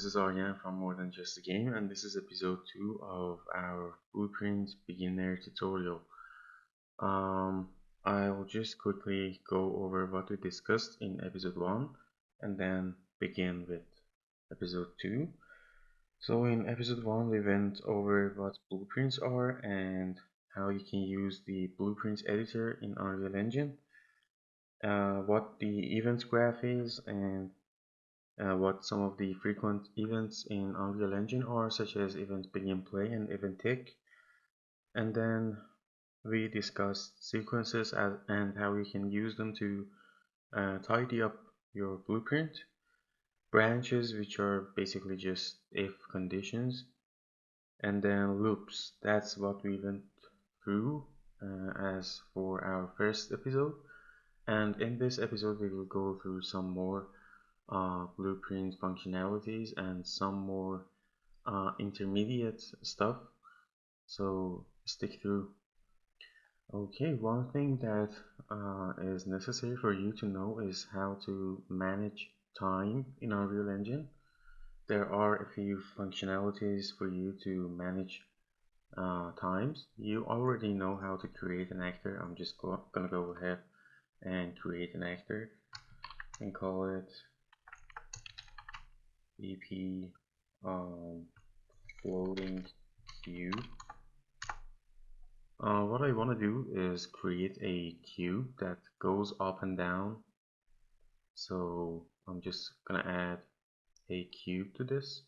is Aryan from More Than Just a Game, and this is episode 2 of our Blueprint beginner tutorial. Um, I'll just quickly go over what we discussed in episode 1 and then begin with episode 2. So, in episode 1, we went over what blueprints are and how you can use the blueprints editor in Unreal Engine, what the event graph is, and what some of the frequent events in Unreal Engine are, such as event begin play and event tick. And then we discussed sequences and how you can use them to tidy up your blueprint. Branches, which are basically just if conditions. And then loops, that's what we went through as for our first episode. And in this episode, we will go through some more blueprint functionalities and some more intermediate stuff, so stick through. Okay, one thing that is necessary for you to know is how to manage time in Unreal Engine. There are a few functionalities for you to manage times. You already know how to create an actor. I'm just gonna go ahead and create an actor and call it VP floating cube. What I want to do is create a cube that goes up and down. So I'm just gonna add a cube to this.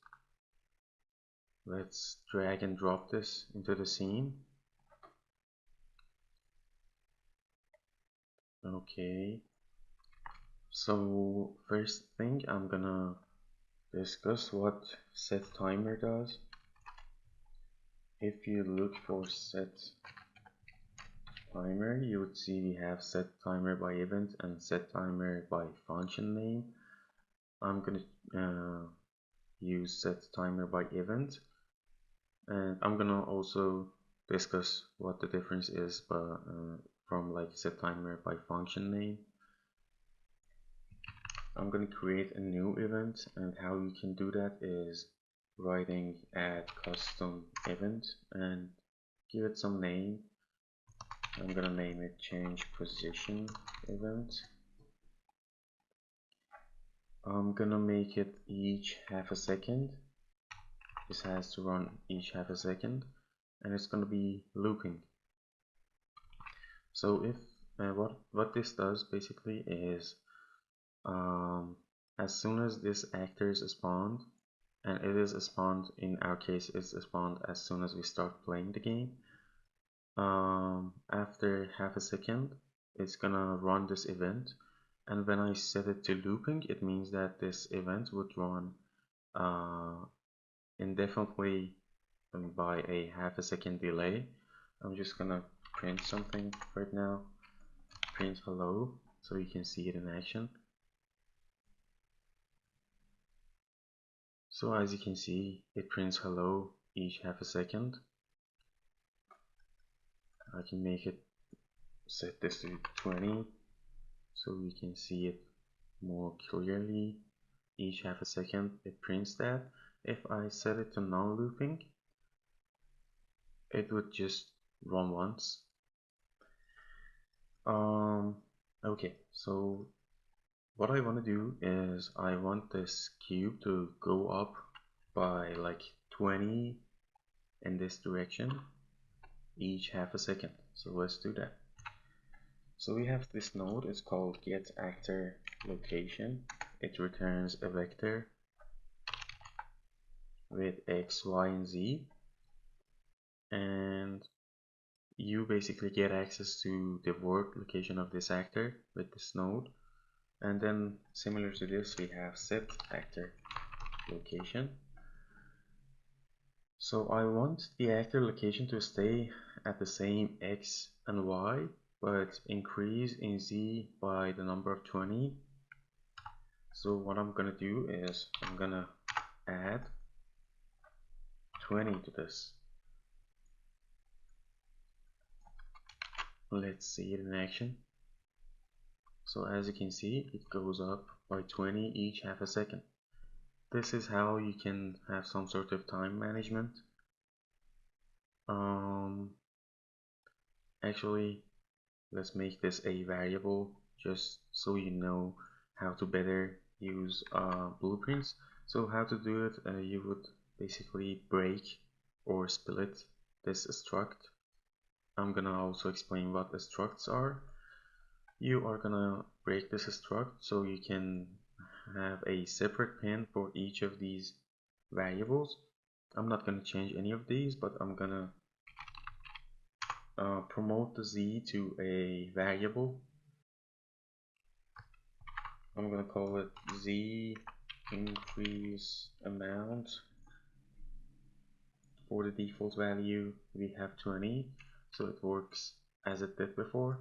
Let's drag and drop this into the scene. Okay. So first thing, I'm gonna discuss what set timer does. If you look for set timer, you would see we have set timer by event and set timer by function name. I'm gonna use set timer by event, and I'm gonna also discuss what the difference is from like set timer by function name. I'm gonna create a new event, and how you can do that is writing add custom event and give it some name. I'm gonna name it change position event. I'm gonna make it each half a second. This has to run each half a second, and it's gonna be looping. So if what this does basically is as soon as this actor is spawned, and it is spawned, in our case it's spawned as soon as we start playing the game, after half a second it's gonna run this event, and when I set it to looping, it means that this event would run indefinitely by a half a second delay. I'm just gonna print something right now, print hello, so you can see it in action. So as you can see, it prints hello each half a second. I can make it, set this to 20 so we can see it more clearly. Each half a second it prints that. If I set it to non-looping, it would just run once. Okay, so what I want to do is I want this cube to go up by like 20 in this direction each half a second. So let's do that. So we have this node, it's called get actor location. It returns a vector with x, y, and z, and you basically get access to the work location of this actor with this node. And then similar to this, we have set actor location. So I want the actor location to stay at the same x and y, but increase in z by the number of 20. So what I'm gonna do is I'm gonna add 20 to this. Let's see it in action. So as you can see, it goes up by 20 each half a second. this is how you can have some sort of time management. Um, Actually, let's make this a variable just so you know how to better use blueprints. So how to do it, you would basically break or split this struct. I'm gonna also explain what the structs are. You are gonna break this struct so you can have a separate pin for each of these variables. I'm not gonna change any of these, but I'm gonna promote the z to a variable. I'm gonna call it z increase amount. For the default value we have 20, so it works as it did before,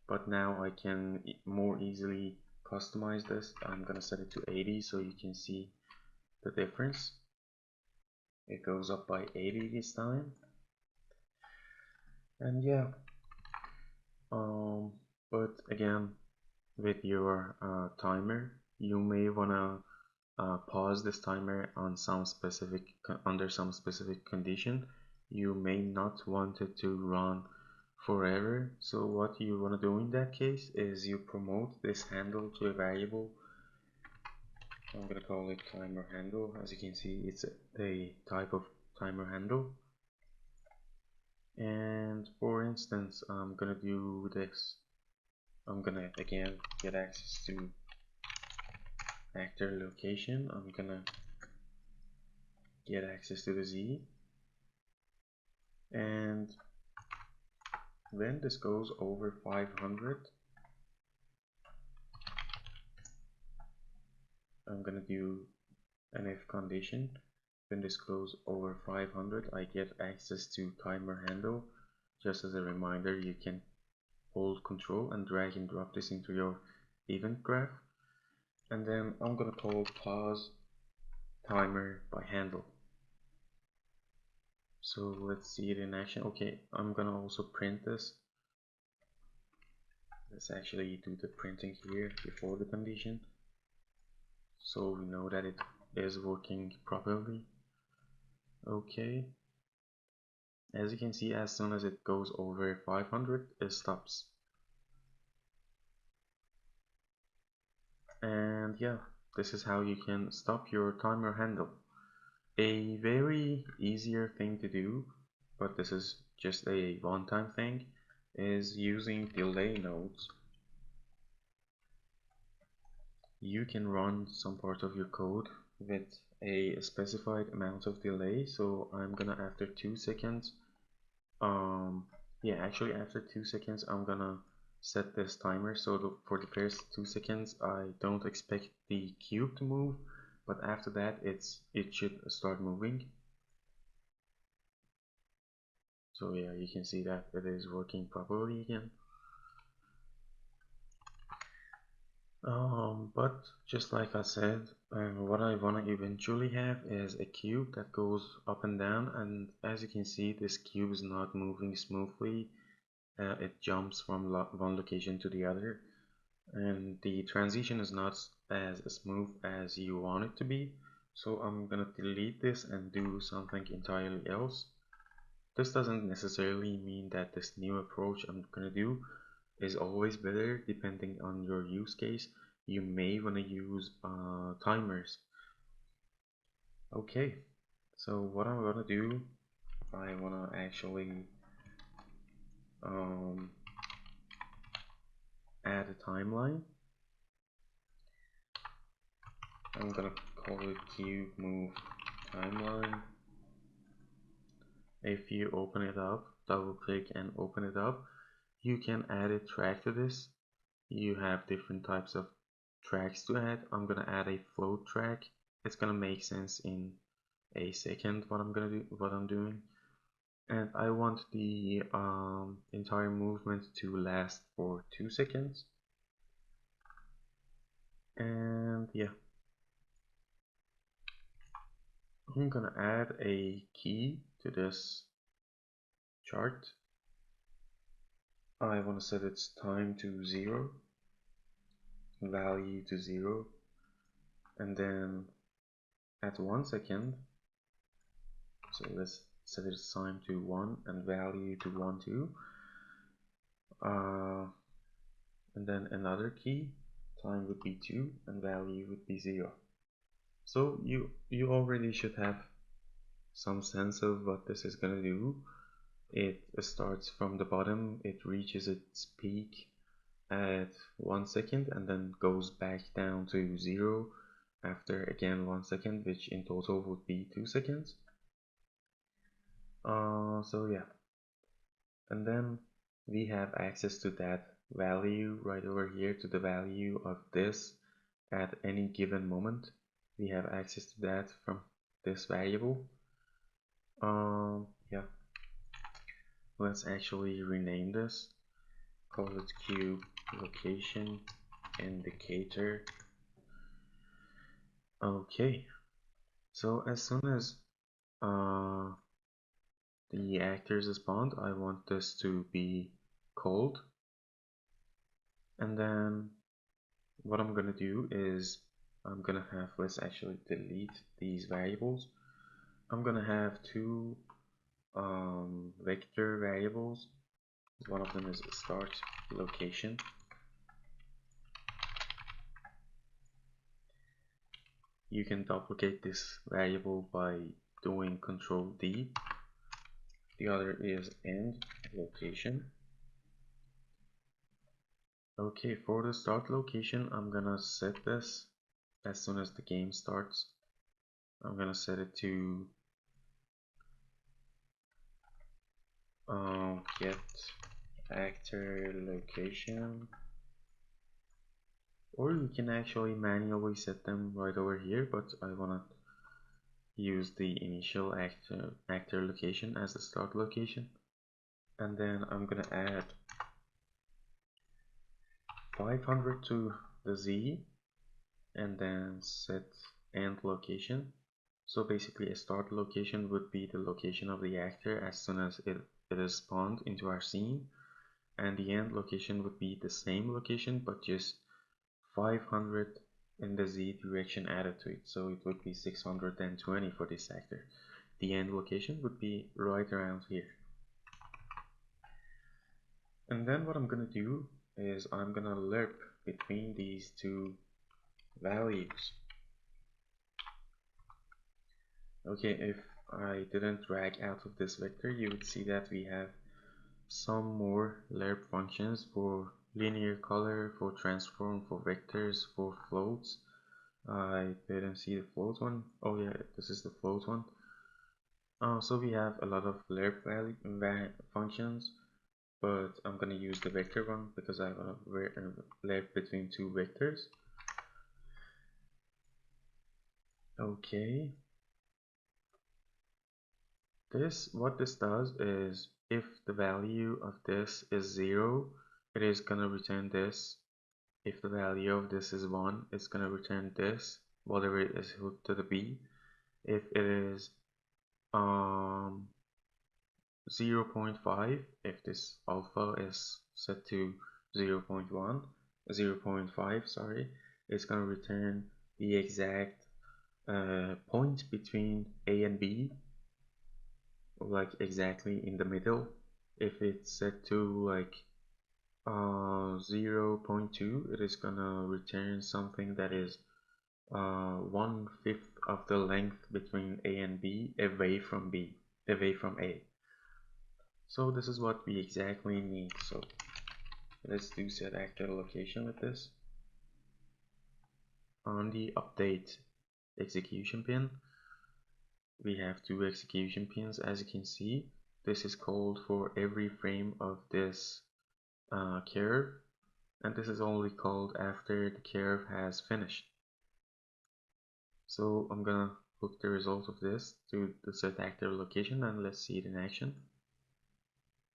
but now I can more easily customize this. I'm gonna set it to 80 so you can see the difference. It goes up by 80 this time. And yeah, but again, with your timer, you may wanna pause this timer on some specific under some specific condition. You may not want it to run forever, so what you want to do in that case is you promote this handle to a variable. I'm gonna call it timer handle. As you can see, it's a type of timer handle. And for instance, I'm gonna do this. I'm gonna again get access to actor location. I'm gonna get access to the Z, and when this goes over 500, I'm gonna do an if condition. When this goes over 500, I get access to timer handle. Just as a reminder, you can hold control and drag and drop this into your event graph. And then I'm gonna call pause timer by handle. So let's see it in action. Okay, I'm gonna also print this. Let's actually do the printing here before the condition, so we know that it is working properly. Okay, as you can see, as soon as it goes over 500, it stops. And yeah, this is how you can stop your timer handle. A very easier thing to do, but this is just a one-time thing, is using delay nodes. You can run some part of your code with a specified amount of delay. So I'm gonna, after 2 seconds, yeah, actually after 2 seconds I'm gonna set this timer. So for the first 2 seconds I don't expect the cube to move, but after that it should start moving. So yeah, you can see that it is working properly again. But just like I said, what I want to eventually have is a cube that goes up and down, and as you can see, this cube is not moving smoothly. It jumps from one location to the other, and the transition is not as smooth as you want it to be. So I'm gonna delete this and do something entirely else. This doesn't necessarily mean that this new approach I'm gonna do is always better. Depending on your use case, you may want to use timers. Okay, so what I'm gonna do, I wanna actually um, add a timeline. I'm gonna call it cube move timeline. If you open it up, double click and open it up, you can add a track to this. You have different types of tracks to add. I'm gonna add a float track. It's gonna make sense in a second what I'm doing. And I want the entire movement to last for 2 seconds. And yeah, I'm gonna add a key to this chart. I want to set its time to 0, value to 0, and then at 1 second, so let's set its time to 1 and value to 1 too, and then another key, time would be 2 and value would be 0. So you already should have some sense of what this is gonna do. It starts from the bottom, it reaches its peak at 1 second and then goes back down to 0 after again 1 second, which in total would be 2 seconds. So yeah, and then we have access to that value right over here, to the value of this at any given moment. We have access to that from this variable. Yeah, let's actually rename this, call it cube location indicator. Okay, so as soon as the actors spawned, I want this to be cold, and then what I'm gonna do is I'm gonna have, let's actually delete these variables. I'm gonna have two vector variables. One of them is start location. You can duplicate this variable by doing Control D. The other is end location. Okay, for the start location, I'm gonna set this as soon as the game starts. I'm gonna set it to get actor location, or you can actually manually set them right over here, but I wanna use the initial actor location as the start location. And then I'm gonna add 500 to the Z and then set end location. So basically a start location would be the location of the actor as soon as it is spawned into our scene, and the end location would be the same location but just 500 in the Z direction added to it, so it would be 620 for this actor. The end location would be right around here. And then what I'm gonna do is I'm gonna lerp between these two values. Okay, if I didn't drag out of this vector, you would see that we have some more lerp functions for linear color, for transform, for vectors, for floats. I didn't see the float one. Oh yeah, this is the float one. So we have a lot of lerp functions, but I'm gonna use the vector one because I want to lerp between two vectors. Okay. What this does is if the value of this is 0, it is gonna return this. If the value of this is 1, it's gonna return this, whatever it is hooked to the B. If it is 0.5, if this alpha is set to 0.1, 0.5, sorry, it's gonna return the exact point between A and B, like exactly in the middle. If it's set to like 0.2, it is gonna return something that is 1/5 of the length between A and B away from A. So this is what we exactly need. So let's do set actor location with this. On the update execution pin, we have two execution pins, as you can see. This is called for every frame of this curve, and this is only called after the curve has finished. So I'm gonna hook the result of this to the set actor location and let's see it in action.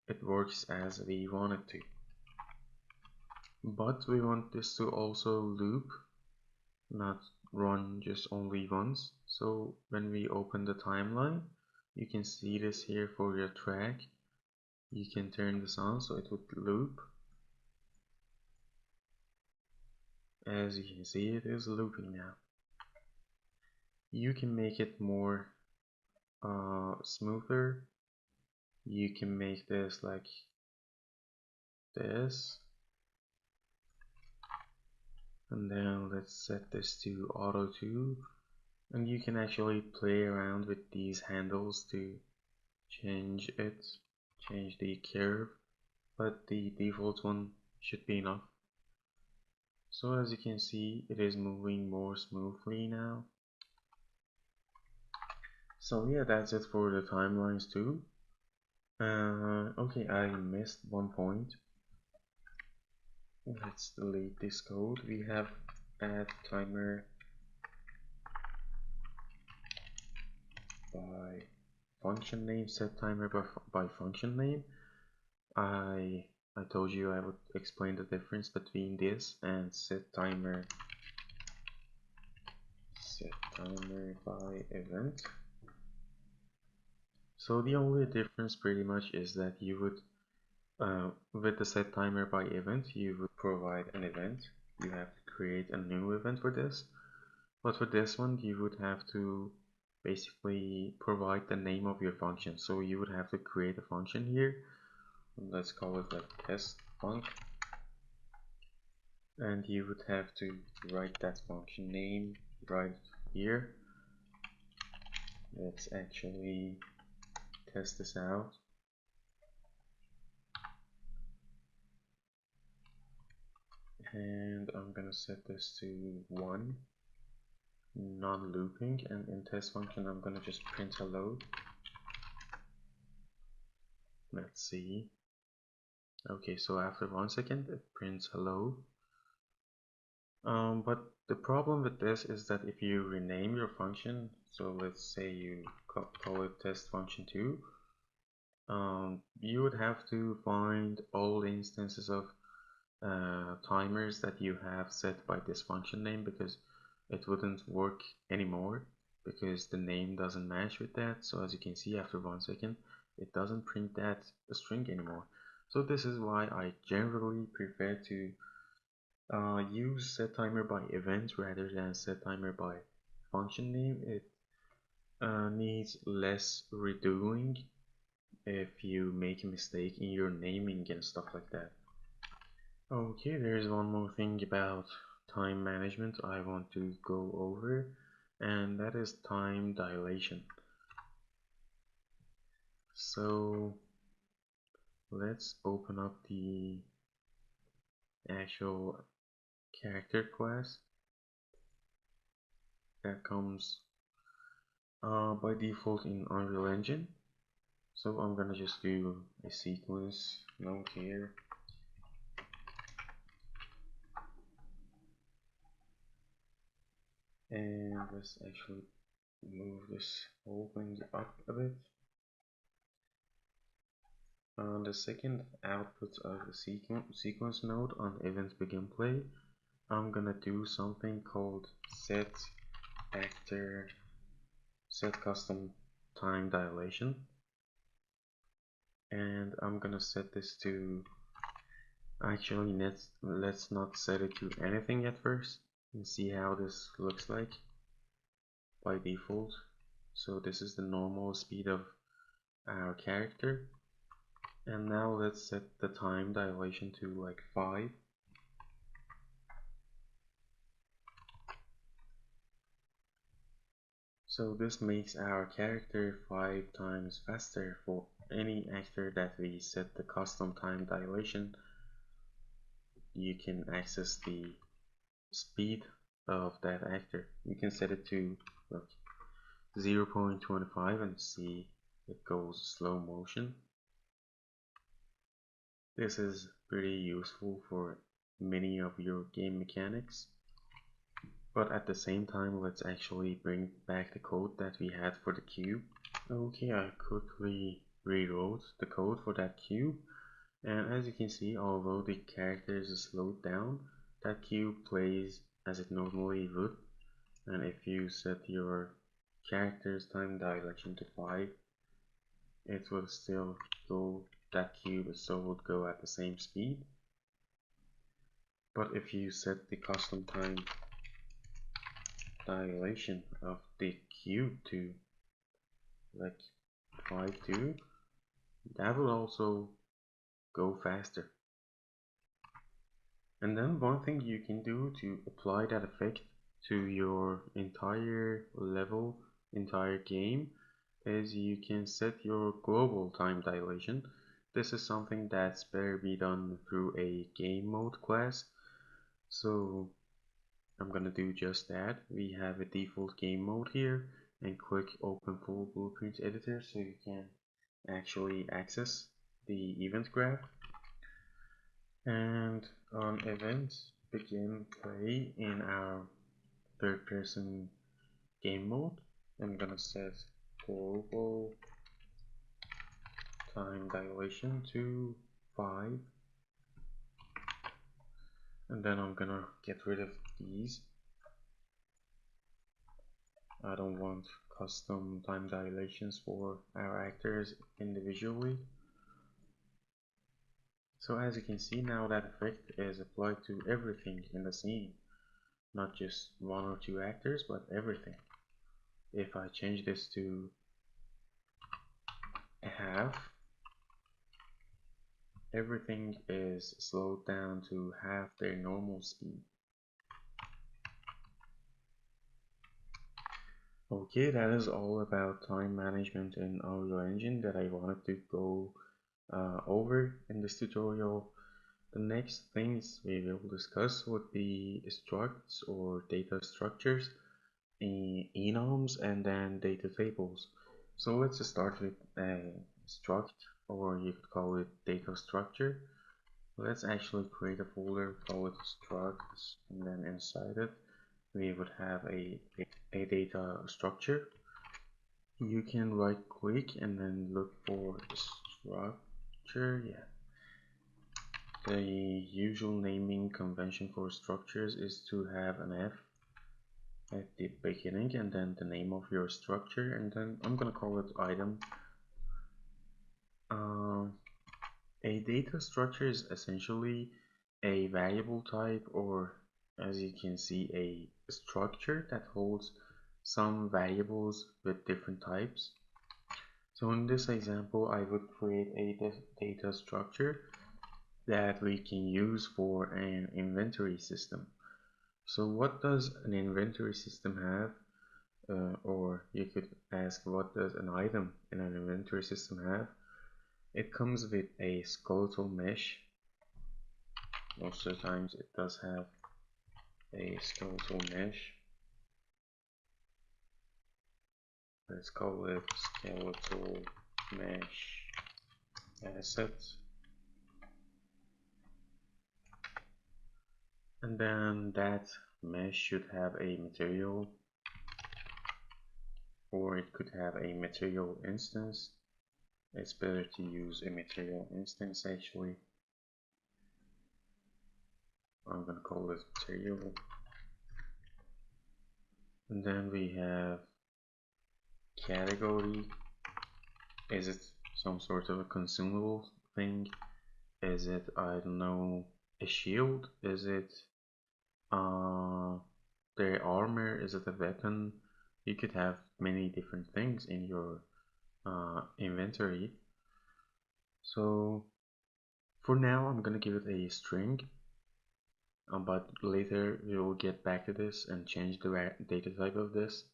It works as we want it to, but we want this to also loop, not run just only once. So when we open the timeline, you can see this here for your track. You can turn this on so it would loop. As you can see, it is looping now. You can make it more smoother. You can make this like this, and then let's set this to auto 2, and you can actually play around with these handles to change it, change the curve, but the default one should be enough. So as you can see, it is moving more smoothly now. So yeah, that's it for the timelines too. Okay, I missed one point. Let's delete this code. We have add timer by function name, set timer by function name. I told you I would explain the difference between this and set timer by event. So the only difference pretty much is that you would with the set timer by event, you would provide an event. You have to create a new event for this. But for this one, you would have to basically provide the name of your function. So you would have to create a function here. Let's call it like test func. And you would have to write that function name right here. Let's actually test this out. And I'm gonna set this to 1, non-looping, and in test function I'm gonna just print hello. Let's see. Okay, so after 1 second it prints hello. But the problem with this is that if you rename your function, so let's say you call it test function 2, you would have to find all the instances of timers that you have set by this function name, because it wouldn't work anymore because the name doesn't match with that. So as you can see, after 1 second it doesn't print that string anymore. So this is why I generally prefer to use set timer by event rather than set timer by function name. It needs less redoing if you make a mistake in your naming and stuff like that. Okay, there's one more thing about time management I want to go over, and that is time dilation. So let's open up the actual character class that comes by default in Unreal Engine. So I'm gonna just do a sequence node here, and let's actually move this whole thing up a bit. On the second output of the sequence node on event begin play, I'm gonna do something called set custom time dilation, and I'm gonna set this to, actually let's not set it to anything at first and see how this looks like by default. So this is the normal speed of our character, and now let's set the time dilation to like 5. So this makes our character 5 times faster for any actor that we set the custom time dilation. You can access the speed of that actor. You can set it to like 0.25 and see it goes slow motion. This is pretty useful for many of your game mechanics. But at the same time, let's actually bring back the code that we had for the cube. Okay, I quickly rewrote the code for that cube, and as you can see, although the character is slowed down, that cube plays as it normally would. And if you set your character's time dilation to 5, it will still go, that cube still would go at the same speed. But if you set the custom time dilation of the cube to like 5.2, that will also go faster. And then one thing you can do to apply that effect to your entire level, entire game, is you can set your global time dilation. This is something that's better be done through a game mode class. So I'm gonna do just that. We have a default game mode here, and click open full blueprint editor so you can actually access the event graph. And on events, begin play in our third person game mode. I'm gonna set global time dilation to 5, and then I'm gonna get rid of these. I don't want custom time dilations for our actors individually. So as you can see now, that effect is applied to everything in the scene, not just one or two actors, but everything. If I change this to half, everything is slowed down to half their normal speed. Okay, that is all about time management in Unreal Engine that I wanted to go over in this tutorial. The next things we will discuss would be structs or data structures, enums, and then data tables. So let's start with a struct, or you could call it data structure. Let's actually create a folder, call it structs, and then inside it we would have a data structure. You can right click and then look for structure. Yeah. The usual naming convention for structures is to have an F at the beginning and then the name of your structure, and then I'm gonna call it item. A data structure is essentially a variable type, or as you can see, a structure that holds some variables with different types. So in this example, I would create a data structure that we can use for an inventory system. So what does an inventory system have? Or you could ask, what does an item in an inventory system have? It comes with a skeletal mesh. Most of the times it does have a skeletal mesh. Let's call it skeletal mesh asset. And then that mesh should have a material, or it could have a material instance. It's better to use a material instance actually. I'm gonna call it material. And then we have category. Is it some sort of a consumable thing? Is it, I don't know, a shield? Is it their armor? Is it a weapon? You could have many different things in your inventory. So for now I'm gonna give it a string, but later we will get back to this and change the data type of this.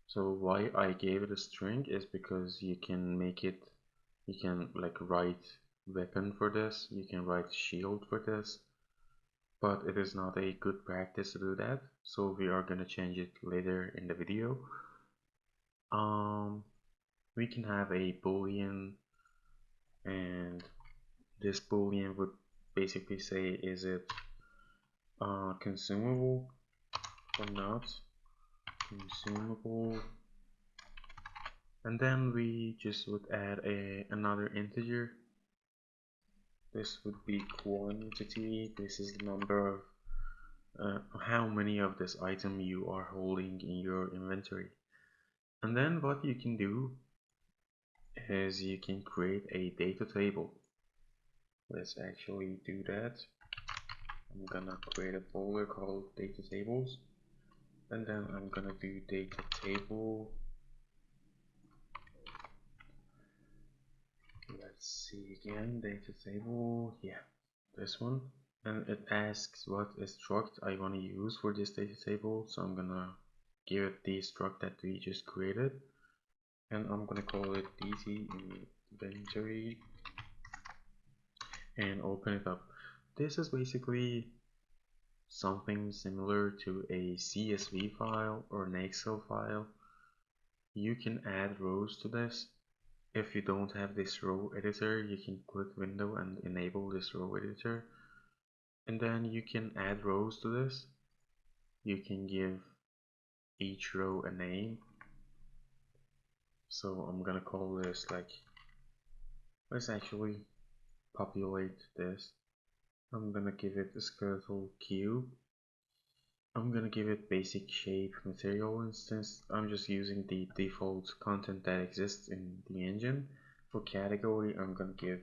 So why I gave it a string is because you can make it, you can like write weapon for this, you can write shield for this, but it is not a good practice to do that, so we are gonna change it later in the video. We can have a boolean, and this boolean would basically say, is it consumable or not consumable, and then we just would add another integer. This would be quantity. This is the number of how many of this item you are holding in your inventory. And then what you can do is you can create a data table. Let's actually do that. I'm gonna create a folder called data tables. and then I'm gonna do data table. Let's see again, data table, yeah, this one. And it asks what struct I want to use for this data table, so I'm gonna give it the struct that we just created, and I'm gonna call it dt inventory and open it up. This is basically something similar to a CSV file or an Excel file. You can add rows to this. If you don't have this row editor, you can click window and enable this row editor, and then you can add rows to this. You can give each row a name. So I'm gonna call this like, let's actually populate this. I'm gonna give it a skeletal cube. I'm gonna give it basic shape material instance. I'm just using the default content that exists in the engine. For category, I'm gonna give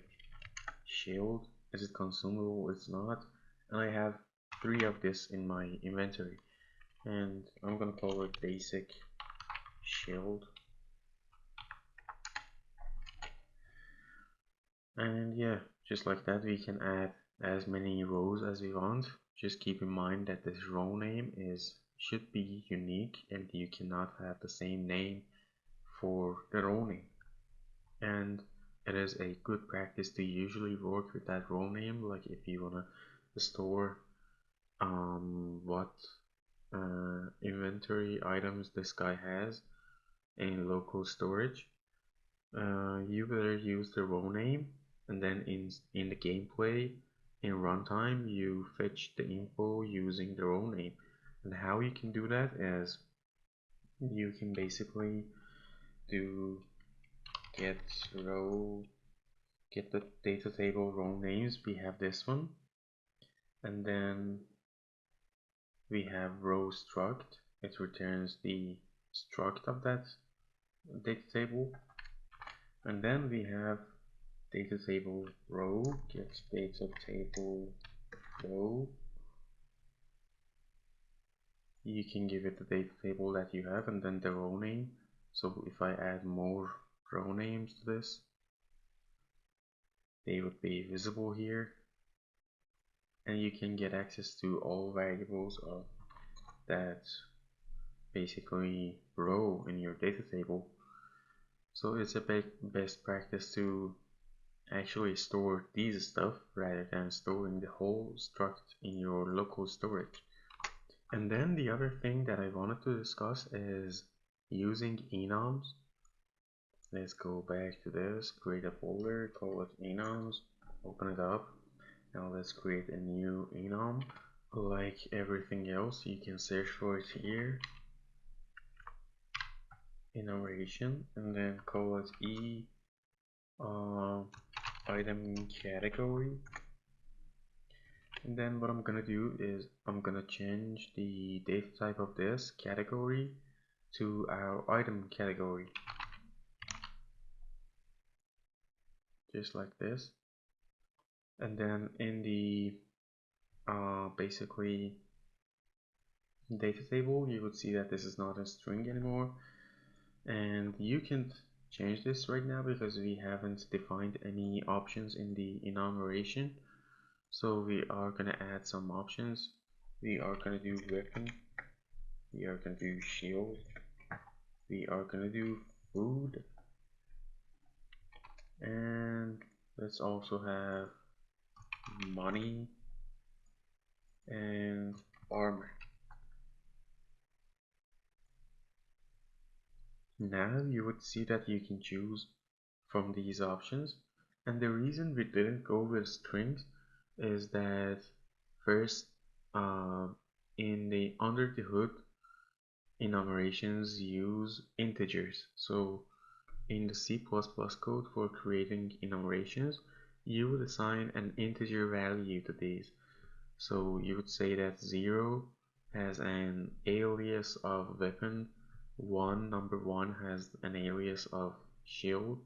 shield. Is it consumable? It's not. And I have 3 of this in my inventory. And I'm gonna call it basic shield. And yeah, just like that, we can add as many rows as we want. Just keep in mind that this row name should be unique, and you cannot have the same name for the row name. And it is a good practice to usually work with that row name, like if you wanna store what inventory items this guy has in local storage. You better use the row name, and then in the gameplay in runtime you fetch the info using the row name. And how you can do that is you can basically do get row, get the data table row names. We have this one, and then we have row struct. It returns the struct of that data table, and then we have data table row, get data table row. You can give it the data table that you have and then the row name. So if I add more row names to this, they would be visible here, and you can get access to all variables of that basically row in your data table. So it's a best practice to actually store these stuff rather than storing the whole struct in your local storage. And then the other thing that I wanted to discuss is using enums. Let's go back to this, create a folder, call it enums, open it up. Now let's create a new enum. Like everything else, you can search for it here, enumeration, and then call it item category. And then what I'm gonna do is I'm gonna change the data type of this category to our item category, just like this. And then in the basically data table, you would see that this is not a string anymore, and you can change this right now because we haven't defined any options in the enumeration. So we are gonna add some options. We are gonna do weapon, we are gonna do shield, we are gonna do food, and let's also have money and armor. Now you would see that you can choose from these options, and the reason we didn't go with strings is that first, uh, in the under the hood enumerations use integers. So in the C++ code for creating enumerations, you would assign an integer value to these. So you would say that 0 has an alias of weapon, number 1 has an alias of shield.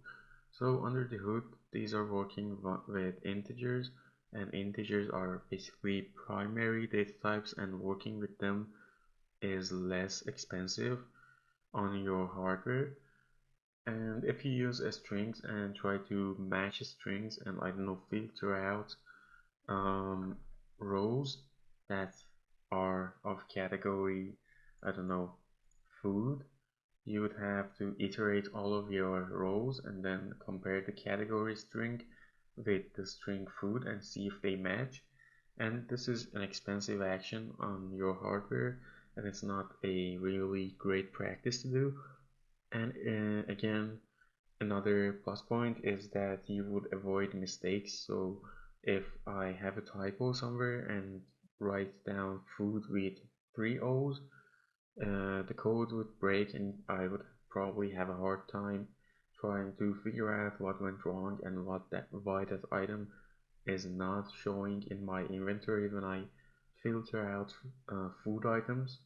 So under the hood, these are working with integers, and integers are basically primary data types, and working with them is less expensive on your hardware. And if you use strings and try to match strings and I don't know filter out um, rows that are of category, I don't know, food, you would have to iterate all of your rows and then compare the category string with the string food and see if they match. And this is an expensive action on your hardware, and it's not a really great practice to do. And again, another plus point is that you would avoid mistakes. So if I have a typo somewhere and write down food with three O's, the code would break and I would probably have a hard time trying to figure out what went wrong and why that item is not showing in my inventory when I filter out food items.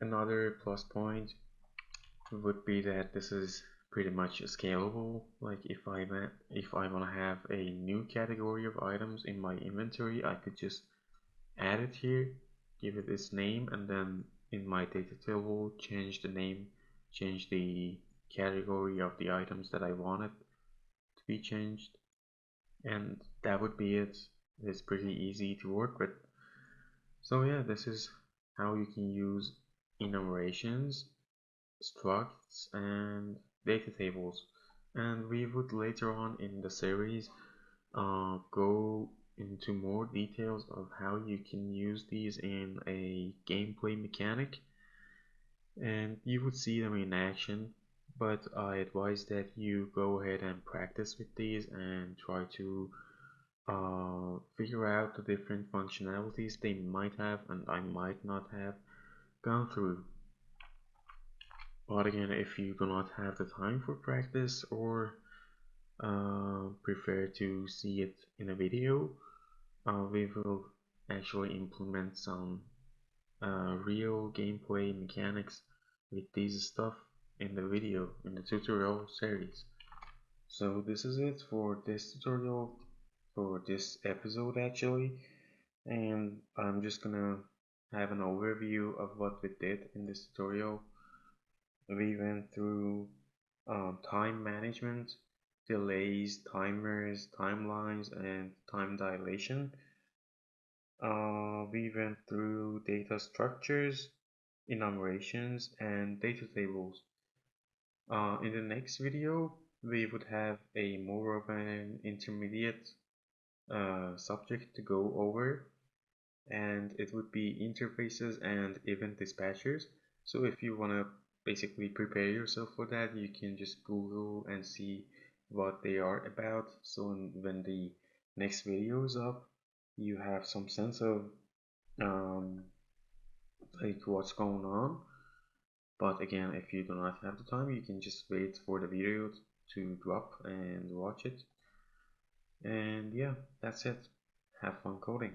Another plus point would be that this is pretty much scalable. Like if I want to have a new category of items in my inventory, I could just add it here, give it its name, and then in my data table change the name, change the category of the items that I wanted to be changed, and that would be it. It's pretty easy to work with. So yeah, this is how you can use enumerations, structs, and data tables. And we would later on in the series go into more details of how you can use these in a gameplay mechanic, and you would see them in action. But I advise that you go ahead and practice with these and try to figure out the different functionalities they might have and I might not have gone through. But again, if you do not have the time for practice or prefer to see it in a video, we will actually implement some real gameplay mechanics with this stuff in the video, in the tutorial series. So this is it for this tutorial, for this episode actually, and I'm just gonna have an overview of what we did in this tutorial. We went through time management, delays, timers, timelines, and time dilation. We went through data structures, enumerations, and data tables. In the next video, we would have a more of an intermediate subject to go over, and it would be interfaces and event dispatchers. So if you want to basically prepare yourself for that, you can just Google and see what they are about. So when the next video is up, you have some sense of um, like what's going on. But again, if you do not have the time, you can just wait for the video to drop and watch it. And yeah, that's it. Have fun coding.